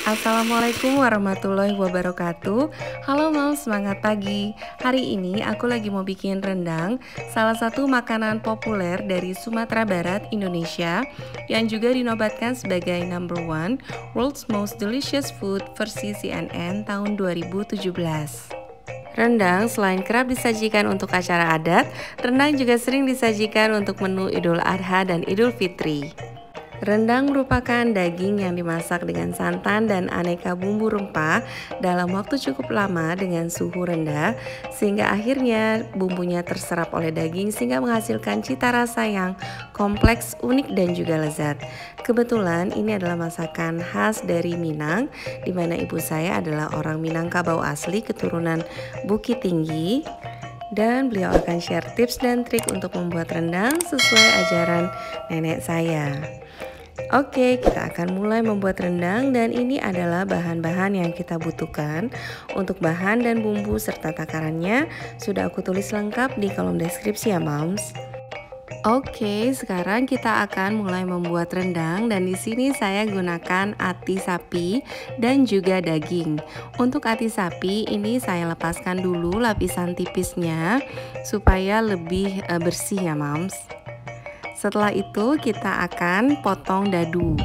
Assalamualaikum warahmatullahi wabarakatuh. Halo Mam, semangat pagi. Hari ini aku lagi mau bikin rendang, salah satu makanan populer dari Sumatera Barat, Indonesia, yang juga dinobatkan sebagai number one World's Most Delicious Food versi CNN tahun 2017. Rendang selain kerap disajikan untuk acara adat, rendang juga sering disajikan untuk menu Idul Adha dan Idul Fitri. Rendang merupakan daging yang dimasak dengan santan dan aneka bumbu rempah dalam waktu cukup lama dengan suhu rendah, sehingga akhirnya bumbunya terserap oleh daging sehingga menghasilkan cita rasa yang kompleks, unik dan juga lezat. Kebetulan ini adalah masakan khas dari Minang, di mana ibu saya adalah orang Minangkabau asli keturunan Bukit Tinggi. Dan beliau akan share tips dan trik untuk membuat rendang sesuai ajaran nenek saya. Oke, kita akan mulai membuat rendang dan ini adalah bahan-bahan yang kita butuhkan. Untuk bahan dan bumbu serta takarannya sudah aku tulis lengkap di kolom deskripsi ya, Moms. Oke, sekarang kita akan mulai membuat rendang dan di sini saya gunakan ati sapi dan juga daging. Untuk ati sapi ini saya lepaskan dulu lapisan tipisnya supaya lebih bersih ya, Moms. Setelah itu kita akan potong dadu.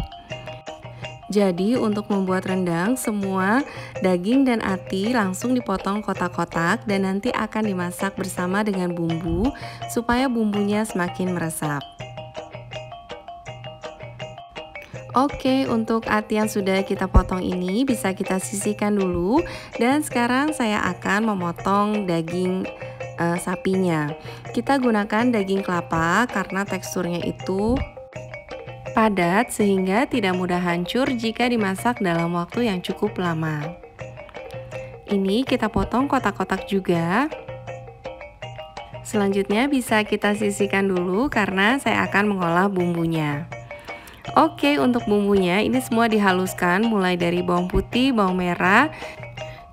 Jadi untuk membuat rendang semua daging dan ati langsung dipotong kotak-kotak dan nanti akan dimasak bersama dengan bumbu supaya bumbunya semakin meresap. Oke, untuk ati yang sudah kita potong ini bisa kita sisihkan dulu dan sekarang saya akan memotong daging sapinya. Kita gunakan daging kelapa karena teksturnya itu padat sehingga tidak mudah hancur jika dimasak dalam waktu yang cukup lama. Ini kita potong kotak-kotak juga. Selanjutnya bisa kita sisihkan dulu karena saya akan mengolah bumbunya. Oke, untuk bumbunya ini semua dihaluskan mulai dari bawang putih, bawang merah,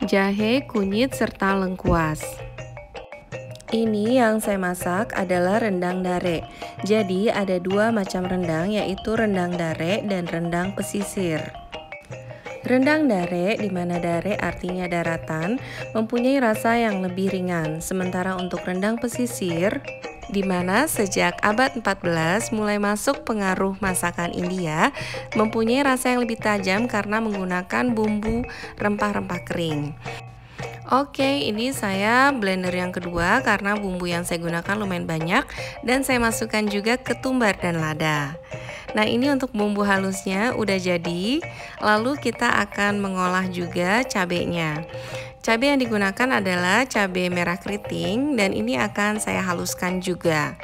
jahe, kunyit, serta lengkuas. Ini yang saya masak adalah rendang dare. Jadi ada dua macam rendang, yaitu rendang dare dan rendang pesisir. Rendang dare, di mana dare artinya daratan, mempunyai rasa yang lebih ringan. Sementara untuk rendang pesisir, di mana sejak abad 14 mulai masuk pengaruh masakan India, mempunyai rasa yang lebih tajam karena menggunakan bumbu rempah-rempah kering. Oke, ini saya blender yang kedua karena bumbu yang saya gunakan lumayan banyak dan saya masukkan juga ketumbar dan lada. Nah, ini untuk bumbu halusnya udah jadi. Lalu kita akan mengolah juga cabenya. Cabai yang digunakan adalah cabai merah keriting dan ini akan saya haluskan juga.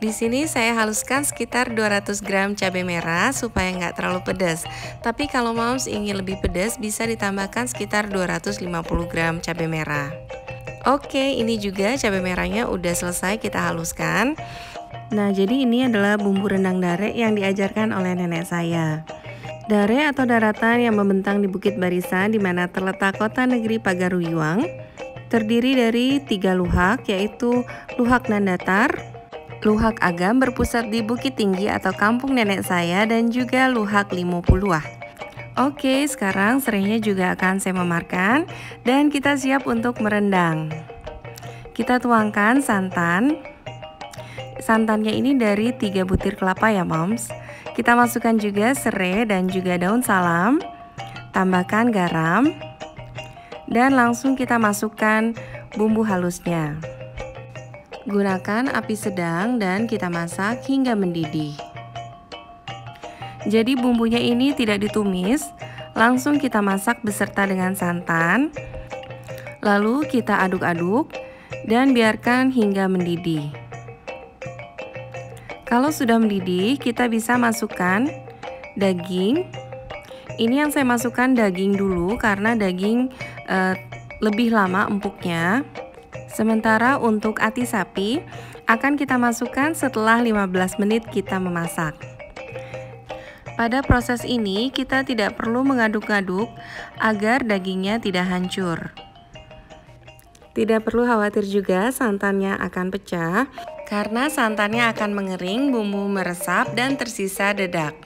Di sini saya haluskan sekitar 200 gram cabai merah supaya nggak terlalu pedas. Tapi kalau Moms ingin lebih pedas bisa ditambahkan sekitar 250 gram cabai merah. Oke, ini juga cabai merahnya udah selesai kita haluskan. Nah, jadi ini adalah bumbu rendang dare yang diajarkan oleh nenek saya. Dare atau daratan yang membentang di Bukit Barisan di mana terletak kota negeri Pagaruiwang, terdiri dari 3 luhak yaitu Luhak Nandatar, Luhak Agam berpusat di Bukit Tinggi atau kampung nenek saya dan juga Luhak Limopuluah. Oke, sekarang serainya juga akan saya memarkan dan kita siap untuk merendang. Kita tuangkan santan. Santannya ini dari 3 butir kelapa ya, Moms. Kita masukkan juga serai dan juga daun salam. Tambahkan garam. Dan langsung kita masukkan bumbu halusnya. Gunakan api sedang dan kita masak hingga mendidih. Jadi bumbunya ini tidak ditumis, langsung kita masak beserta dengan santan. Lalu kita aduk-aduk dan biarkan hingga mendidih. Kalau sudah mendidih, kita bisa masukkan daging. Ini yang saya masukkan daging dulu karena daging lebih lama empuknya. Sementara untuk ati sapi akan kita masukkan setelah 15 menit kita memasak. Pada proses ini kita tidak perlu mengaduk-aduk agar dagingnya tidak hancur. Tidak perlu khawatir juga santannya akan pecah karena santannya akan mengering, bumbu meresap dan tersisa dedak.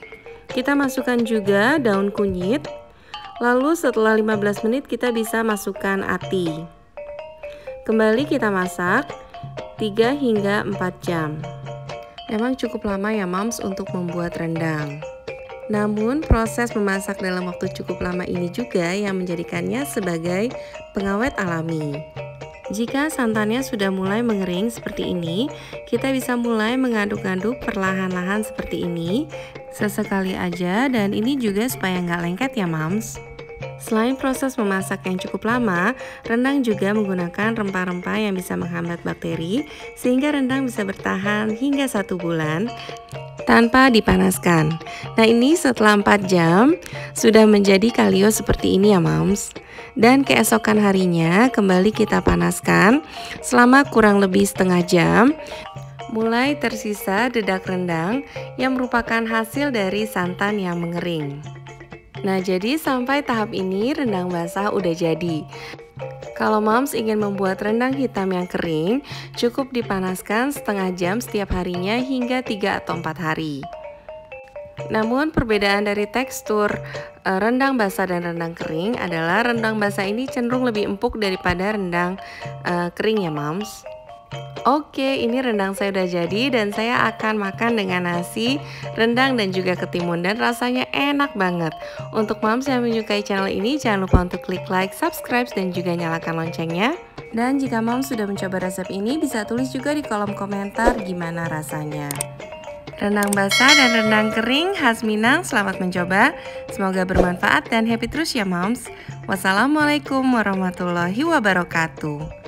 Kita masukkan juga daun kunyit. Lalu setelah 15 menit kita bisa masukkan ati. Kembali kita masak 3 hingga 4 jam. Memang cukup lama ya moms untuk membuat rendang. Namun proses memasak dalam waktu cukup lama ini juga yang menjadikannya sebagai pengawet alami. Jika santannya sudah mulai mengering seperti ini, kita bisa mulai mengaduk-aduk perlahan-lahan seperti ini, sesekali aja, dan ini juga supaya nggak lengket ya moms. Selain proses memasak yang cukup lama, rendang juga menggunakan rempah-rempah yang bisa menghambat bakteri, sehingga rendang bisa bertahan hingga 1 bulan tanpa dipanaskan. Nah, ini setelah 4 jam sudah menjadi kalio seperti ini ya moms. Dan keesokan harinya kembali kita panaskan selama kurang lebih setengah jam. Mulai tersisa dedak rendang yang merupakan hasil dari santan yang mengering. Nah, jadi sampai tahap ini rendang basah udah jadi. Kalau moms ingin membuat rendang hitam yang kering, cukup dipanaskan setengah jam setiap harinya hingga 3 atau 4 hari. Namun perbedaan dari tekstur rendang basah dan rendang kering adalah rendang basah ini cenderung lebih empuk daripada rendang kering ya moms. Oke, ini rendang saya udah jadi dan saya akan makan dengan nasi, rendang dan juga ketimun dan rasanya enak banget. Untuk moms yang menyukai channel ini, jangan lupa untuk klik like, subscribe dan juga nyalakan loncengnya. Dan jika moms sudah mencoba resep ini, bisa tulis juga di kolom komentar gimana rasanya. Rendang basah dan rendang kering khas Minang, selamat mencoba. Semoga bermanfaat dan happy terus ya moms. Wassalamualaikum warahmatullahi wabarakatuh.